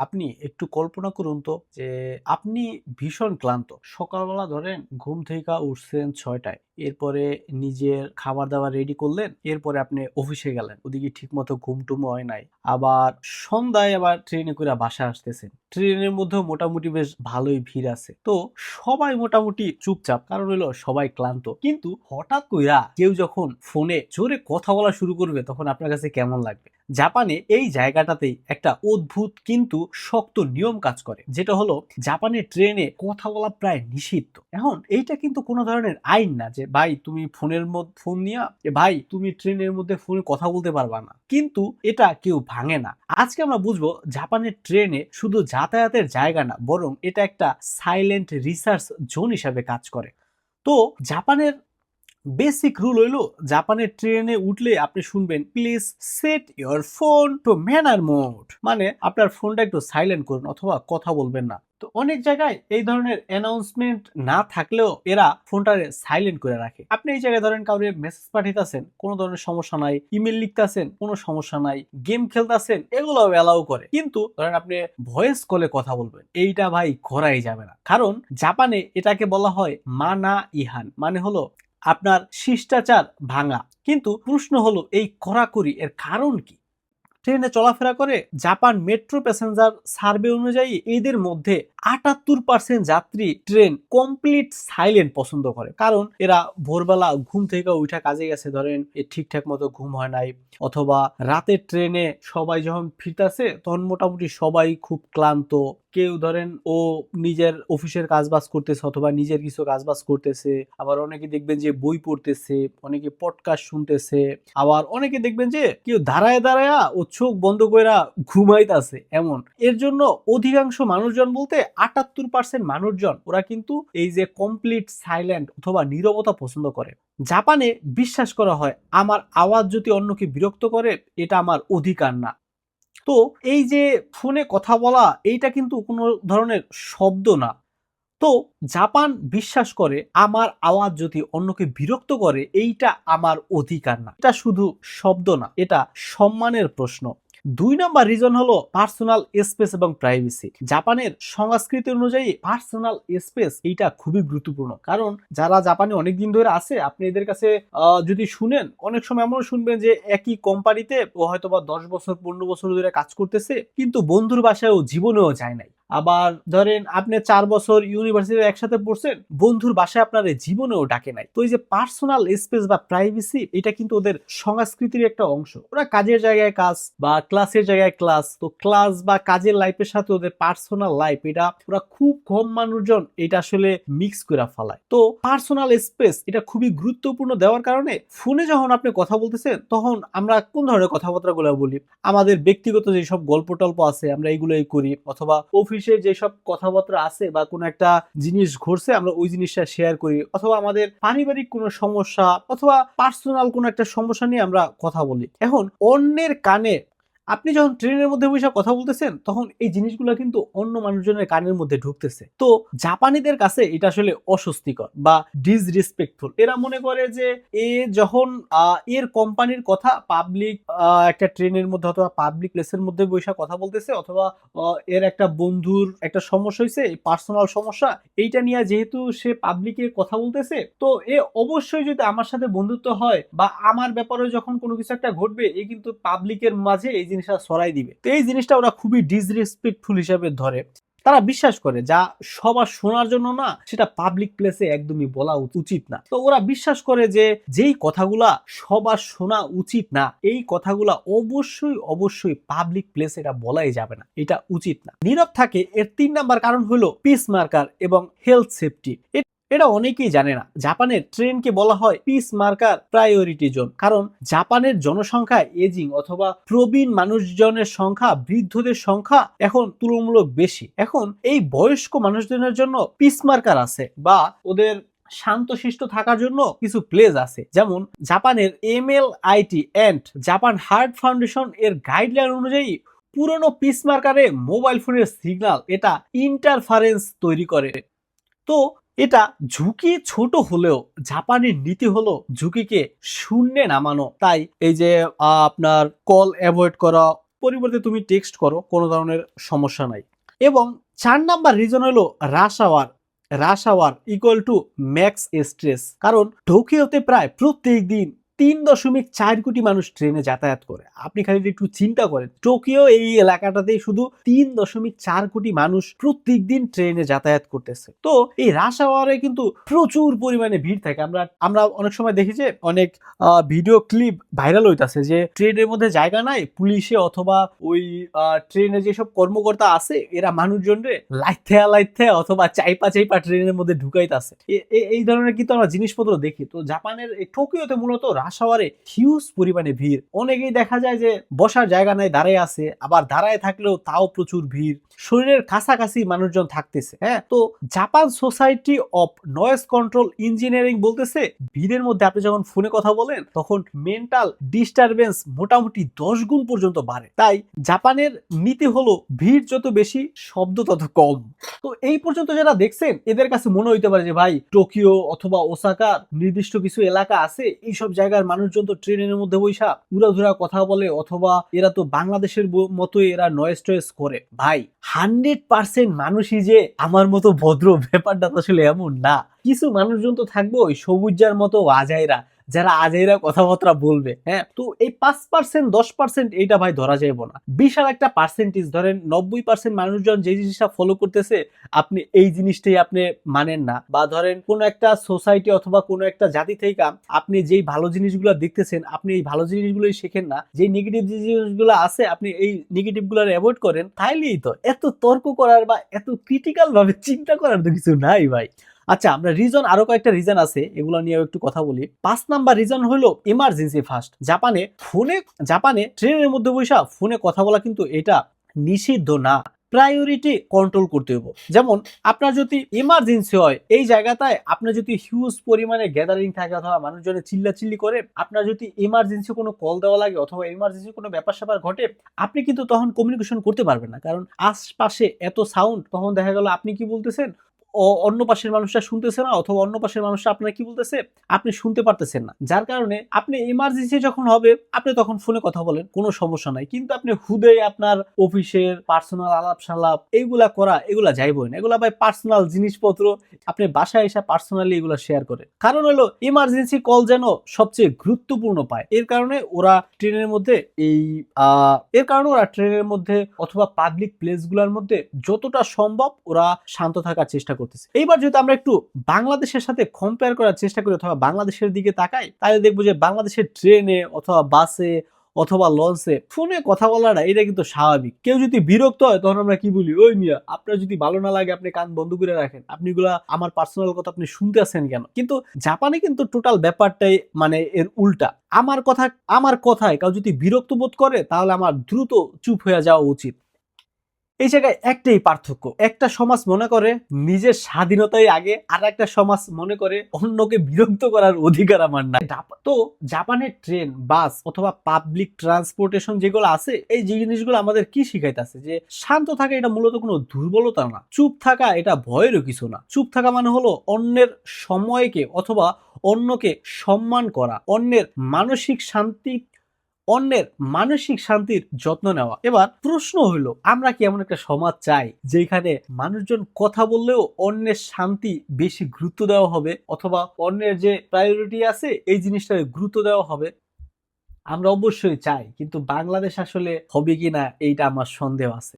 আপনি একটু কল্পনা করুন তো যে আপনি ভীষণ ক্লান্ত। সকালবেলা ধরেন ঘুম থেকে উঠছেন ৬টায়। এরপরে নিজের খাবার-দাবার রেডি করলেন। এরপরে আপনি অফিসে গেলেন। ওদিকে ঠিকমতো ঘুম-টুমও হয় নাই। আবার সন্ধ্যায় আবার ট্রেনে কইরা বাসায় আসতেছেন। ট্রেনের মধ্যেও মোটামুটি বেশ ভালোই ভিড় আছে। তো সবাই মোটামুটি চুপচাপ। কারণ হইলো সবাই ক্লান্ত। কিন্তু হঠাৎ কইরা কেউ যখন ফোনে জোরে কথা বলা শুরু করবে তখন আপনার কাছে কেমন লাগবে? জাপানে এই জায়গাটাতেই একটা অদ্ভুত কিন্তু শক্ত নিয়ম কাজ করে, যেটা হলো জাপানের ট্রেনে কথা বলা প্রায় নিষিদ্ধ। এখন এইটা কিন্তু কোনো ধরনের আইন না যে ভাই তুমি ফোনের মধ্যে ফোন নিয়া ভাই তুমি ট্রেনের মধ্যে ফোনে কথা বলতে পারবা না, কিন্তু এটা কেউ ভাঙে না। আজকে আমরা বুঝবো জাপানের ট্রেনে শুধু যাতায়াতের জায়গা না, বরং এটা একটা সাইলেন্ট রিসার্চ জোন হিসাবে কাজ করে। তো জাপানের বেসিক রুল হইলো, জাপানের ট্রেনে উঠলে আপনি শুনবেন please set your phone to manner mode, মানে আপনার ফোনটা একটু সাইলেন্ট করুন অথবা কথা বলবেন না। তো অনেক জায়গায় এই ধরনের অ্যানাউন্সমেন্ট না থাকলেও এরা ফোনটারে সাইলেন্ট করে রাখে। আপনি এই জায়গায় ধরেন কাউরে মেসেজ পাঠাইতেছেন, কোনো ধরনের সমস্যা নাই, ইমেল লিখতেছেন, কোনো সমস্যা নাই, গেম খেলতেছেন, এগুলো অ্যালাউ করে। কিন্তু ধরেন আপনি ভয়েস কলে কথা বলবেন, এইটা ভাই করাই যাবে না। কারণ জাপানে এটাকে বলা হয় মানা ইহান, মানে হলো আপনার শিষ্টাচার ভাঙা। কিন্তু প্রশ্ন হলো এই কড়াকড়ি এর কারণ কি? ট্রেনে চলাফেরা করে জাপান মেট্রো প্যাসেঞ্জার সার্ভে অনুযায়ী এদের মধ্যে ৭৮% যাত্রী ট্রেন কমপ্লিট সাইলেন্ট পছন্দ করে। কারণ এরা ভোরবেলা ঘুম থেকে উঠা কাজে গেছে, ধরেন ঠিকঠাক মতো ঘুম হয় নাই, অথবা রাতের ট্রেনে সবাই যখন ফিরতেছে তখন মোটামুটি সবাই খুব ক্লান্ত। কেউ ধরেন ও নিজের অফিসের কাজবাজ করতেছে অথবা নিজের কিছু কাজবাজ করতেছে, আবার অনেকে দেখবেন যে বই পড়তেছে, অনেকে পডকাস্ট শুনতেছে, আবার অনেকে দেখবেন যে কেউ দাঁড়ায় দাঁড়ায় ও চোখ বন্ধ কইরা ঘুমাইতেছে এমন। এর জন্য অধিকাংশ মানুষজন বলতে ৭৮% মানুষজন ওরা কিন্তু এই যে কমপ্লিট সাইলেন্ট অথবা নীরবতা পছন্দ করে। জাপানে বিশ্বাস করা হয় আমার আওয়াজ যদি অন্যকে বিরক্ত করে এটা আমার অধিকার না। তো এই যে ফোনে কথা বলা এইটা কিন্তু কোনো ধরনের শব্দ না। তো জাপান বিশ্বাস করে আমার আওয়াজ যদি অন্যকে বিরক্ত করে এইটা আমার অধিকার না। এটা শুধু শব্দ না, এটা সম্মানের প্রশ্ন। ২ নম্বর রিজন হলো পার্সোনাল স্পেস এবং প্রাইভেসি। জাপানের সংস্কৃতি অনুযায়ী পার্সোনাল স্পেস এইটা খুবই গুরুত্বপূর্ণ। কারণ যারা জাপানে অনেকদিন ধরে আছে আপনি এদের কাছে যদি শুনেন, অনেক সময় এমন শুনবেন যে একই কোম্পানিতে ও হয়তোবা ১০ বছর ১৫ বছর ধরে কাজ করতেছে, কিন্তু বন্ধুর বাসায়ও জীবনেও যায় নাই। আবার ধরেন আপনি ৪ বছর ইউনিভার্সিটি একসাথে পড়ছেন, বন্ধুর বাসায় আপনার জীবনেও ডাকে নাই। তো এই যে পার্সোনাল স্পেস বা প্রাইভেসি এটা কিন্তু ওদের সংস্কৃতির একটা অংশ। ওরা কাজের জায়গায় কাজ বা ক্লাসের জায়গায় ক্লাস, তো ক্লাস বা কাজের লাইফের সাথে ওদের পার্সোনাল লাইফ এটা ওরা খুব কম মানুষজন এটা আসলে মিক্স করে ফেলায়। তো পার্সোনাল স্পেস এটা খুবই গুরুত্বপূর্ণ দেওয়ার কারণে ফোনে যখন আপনি কথা বলতেছেন তখন আমরা কোন ধরনের কথাবার্তাগুলো বলি, আমাদের ব্যক্তিগত যেসব গল্প টল্প আছে আমরা এইগুলোই করি, অথবা অফিসে যেসব কথাবার্তা আছে বা কোনো একটা জিনিস ঘটছে আমরা ওই জিনিসটা শেয়ার করি, অথবা আমাদের পারিবারিক কোনো সমস্যা অথবা পার্সোনাল কোনো একটা সমস্যা নিয়ে আমরা কথা বলি। এখন অন্যের কানে আপনি যখন ট্রেনের মধ্যে বসে কথা বলতেছেন তখন এই জিনিসগুলো কিন্তু অন্য মানুষজনের কানের মধ্যে ঢুকতেছে। তো জাপানিদের কাছে এটা আসলে অস্বস্তিকর বা ডিসরেসপেক্টফুল। এরা মনে করে যে এ যখন এর কোম্পানির কথা পাবলিক একটা ট্রেনের মধ্যে অথবা পাবলিক প্লেসের মধ্যে বসে কথা বলতেছে, অথবা এর একটা বন্ধুর একটা সমস্যা হয়েছে, পার্সোনাল সমস্যা, এইটা নিয়ে যেহেতু সে পাবলিকে কথা বলতেছে, তো এ অবশ্যই যদি আমার সাথে বন্ধুত্ব হয় বা আমার ব্যাপারে যখন কোনো কিছু একটা ঘটবে এ কিন্তু পাবলিকের মাঝে এই জিনিসটা ছড়াই দিবে। তো এই জিনিসটা ওরা খুবই ডিসরেসপেক্টফুল হিসাবে ধরে। তারা বিশ্বাস করে যা সবার শোনার জন্য না সেটা পাবলিক প্লেসে একদমই বলা উচিত না। তো ওরা বিশ্বাস করে যে যেই কথাগুলা সবার শোনা উচিত না এই কথাগুলা অবশ্যই অবশ্যই পাবলিক প্লেসে এটা বলাই যাবে না, এটা উচিত না। নীরব থাকে এর ৩ নম্বর কারণ হলো পিস মার্কার এবং হেলথ সেফটি। এটা অনেকেই জানে না, জাপানের ট্রেনকে বলা হয় পিস মার্কার প্রায়োরিটি জোন। কারণ জাপানের জনসংখ্যা এজিং অথবা প্রবীণ মানুষজনের সংখ্যা, বৃদ্ধদের সংখ্যা এখন তুলনামূলক বেশি। এখন এই বয়স্ক মানুষজনের জন্য পিস মার্কার আছে বা ওদের শান্তশিষ্ট থাকার জন্য কিছু প্লেস আছে। যেমন জাপানের MLIT and Japan Heart Foundation এর গাইডলাইন অনুযায়ী পুরনো পিস মার্কারে মোবাইল ফোনের সিগন্যাল এটা ইন্টারফারেন্স তৈরি করে। তো এটা ঝুঁকি ছোট হলেও জাপানের নীতি হলো ঝুঁকিকে শূন্যে নামানো। তাই এই যে আপনার কল অ্যাভয়েড করা, পরিবর্তে তুমি টেক্সট করো, কোনো ধরনের সমস্যা নাই। এবং 4 নাম্বার রিজন হলো rush hour. Rush hour equal to max stress. কারণ টোকিওতে প্রায় প্রত্যেক দিন 3.4 কোটি মানুষ ট্রেনে যাতায়াত করে। আপনি খালি একটু চিন্তা করেন, টোকিও এই এলাকাটাতেই শুধু 3.4 কোটি মানুষ প্রত্যেক দিন ট্রেনে যাতায়াত করতেছে। তো এই রাশ আওয়ারে কিন্তু প্রচুর পরিমাণে ভিড় থাকে। আমরা অনেক সময় দেখি যে অনেক ভিডিও ক্লিপ ভাইরাল হইতাছে যে ট্রেনের মধ্যে জায়গা নাই, পুলিশে অথবা ওই ট্রেনে যেসব কর্মকর্তা আছে এরা মানুষজনরে লাইথা অথবা চাইপা ট্রেনের মধ্যে ঢুকাইতাছে। এই ধরনের কিন্তু আমরা জিনিসপত্র দেখি। তো জাপানের এই টোকিওতে মূলত রাশ আওয়ারে হিউজ পরিমাণে ভিড়। অনেকেই দেখা যায় যে বসার জায়গা নাই, দাঁড়ায় আছে, আবার দাঁড়ায় থাকলেও তাও প্রচুর ভিড়, শরীরের কাছাকাছি মানুষজন থাকতেছে। হ্যাঁ, তো Japan society of noise control engineering বলতেছে ভিড়ের মধ্যে আপনি যখন ফোনে কথা বলেন তখন মেন্টাল ডিস্টারবেন্স মোটামুটি 10 গুণ পর্যন্ত বাড়ে। তাই জাপানের নীতি হলো ভিড় যত বেশি শব্দ তত কম। তো এই পর্যন্ত যারা দেখছেন এদের কাছে মনে হইতে পারে যে ভাই টোকিও অথবা ওসাকা নির্দিষ্ট কিছু এলাকা আছে, এইসব জায়গার মানুষজন তো ট্রেনের মধ্যে বৈশা উড়াধুরা কথা বলে, অথবা এরা তো বাংলাদেশের মতোই এরা নয়েজ টয়েজ করে। ভাই 100% মানুষই যে আমার মতো ভদ্র, ব্যাপারটা তো আসলে এমন না। কিছু মানুষজন তো থাকবে ওই সবুজার মতো আজাইরা, যারা আজাইরা কথাবার্তা বলবে। হ্যাঁ, তো এই 5% 10% এইটা ভাই ধরা যাইব না। বিশাল একটা পার্সেন্টেজ, ধরেন 90% মানুষজন যে জিনিসটা ফলো করতেছে আপনি এই জিনিসটাই আপনি মানেন না, বা ধরেন কোন একটা সোসাইটি অথবা কোন একটা জাতি থেকে আপনি যেই ভালো জিনিসগুলো দেখতেছেন আপনি এই ভালো জিনিসগুলোই শেখেন না, যে নেগেটিভ যে জিনিসগুলো আছে আপনি এই নেগেটিভ গুলো অ্যাভয়েড করেন, তাইলেই তো এত তর্ক করার বা এত ক্রিটিক্যাল ভাবে চিন্তা করার তো কিছু নাই ভাই। আচ্ছা, আমরা রিজন আরো কয়েকটা রিজন আছে, এগুলো নিয়ে একটু কথা বলি। 5 নাম্বার রিজন হলো এমার্জেন্সি ফার্স্ট। জাপানে ট্রেনের মধ্যে বসে ফোনে কথা বলা কিন্তু এটা নিষিদ্ধ না, প্রায়োরিটি কন্ট্রোল করতে হবে। যেমন আপনার যদি ইমার্জেন্সি হয়, এই জায়গাটায় আপনার যদি হিউজ পরিমাণে গ্যাদারিং থাকে অথবা মানুষজনে চিল্লাচিল্লি করে, আপনার যদি ইমার্জেন্সি কোনো কল দেওয়া লাগে অথবা ইমার্জেন্সি কোনো ব্যাপার স্যাপার ঘটে, আপনি কিন্তু তখন কমিউনিকেশন করতে পারবেন না, কারণ আশপাশে এত সাউন্ড। তখন দেখা গেল আপনি কি বলতেছেন অন্য পাশের মানুষটা শুনতেছে না, অথবা অন্য পাশের মানুষটা আপনার কি বলতেছে আপনি শুনতে পারতেছেন না, যার কারণে আপনি ইমার্জেন্সি যখন হবে আপনি তখন ফোনে কথা বলেন, কোনো সমস্যা নাই। কিন্তু আপনি হুদে আপনার অফিসের পার্সোনাল আলাপ সালাপ এইগুলা করা, এগুলা যাইবই না। এগুলা ভাই পার্সোনাল জিনিসপত্র, আপনি বাসায় এসে পার্সোনালি এগুলা শেয়ার করে। কারণ হলো ইমার্জেন্সি কল যেন সবচেয়ে গুরুত্বপূর্ণ পায়, এর কারণে ওরা ট্রেনের মধ্যে অথবা পাবলিক প্লেস গুলার মধ্যে যতটা সম্ভব ওরা শান্ত থাকার চেষ্টা করতেছে। এইবার যদি আমরা একটু বাংলাদেশের সাথে কম্পেয়ার করার চেষ্টা করি অথবা বাংলাদেশের দিকে তাকাই, তাহলে দেখবো যে বাংলাদেশের ট্রেনে অথবা বাসে অথবা লঞ্চে ফোনে কথা বলাটা এটা কিন্তু স্বাভাবিক। কেউ যদি বিরক্ত হয় তখন আমরা কি বলি, ওই মিয়া আপনার যদি ভালো না লাগে আপনি কান বন্ধ করে রাখেন, আপনি এগুলা আমার পার্সোনাল কথা আপনি শুনতে আছেন কেন। কিন্তু জাপানে কিন্তু টোটাল ব্যাপারটাই মানে এর উল্টা। আমার কথায় কেউ যদি বিরক্ত বোধ করে তাহলে আমার দ্রুত চুপ হয়ে যাওয়া উচিত। এই জায়গায় একটাই পার্থক্য, একটা সমাজ মনে করে নিজের স্বাধীনতাই আগে, আর একটা সমাজ মনে করে অন্যকে বিরক্ত করার অধিকার আমার নাই। তো জাপানের ট্রেন, বাস অথবা পাবলিক ট্রান্সপোর্টেশন যেগুলো আছে, এই জিনিসগুলো আমাদের কি শিখাইতেছে যে শান্ত থাকা এটা মূলত কোনো দুর্বলতা না, চুপ থাকা এটা ভয়েরও কিছু না। চুপ থাকা মানে হলো অন্যের সময়কে অথবা অন্যকে সম্মান করা, অন্যের মানসিক শান্তির যত্ন নেওয়া। এবার প্রশ্ন হইল, আমরা কি এমন একটা সমাজ চাই যেখানে মানুষজন কথা বললেও অন্যের শান্তি বেশি গুরুত্ব দেওয়া হবে, অথবা অন্যের যে প্রায়োরিটি আছে এই জিনিসটা গুরুত্ব দেওয়া হবে? আমরা অবশ্যই চাই, কিন্তু বাংলাদেশ আসলে হবে কিনা এইটা আমার সন্দেহ আছে।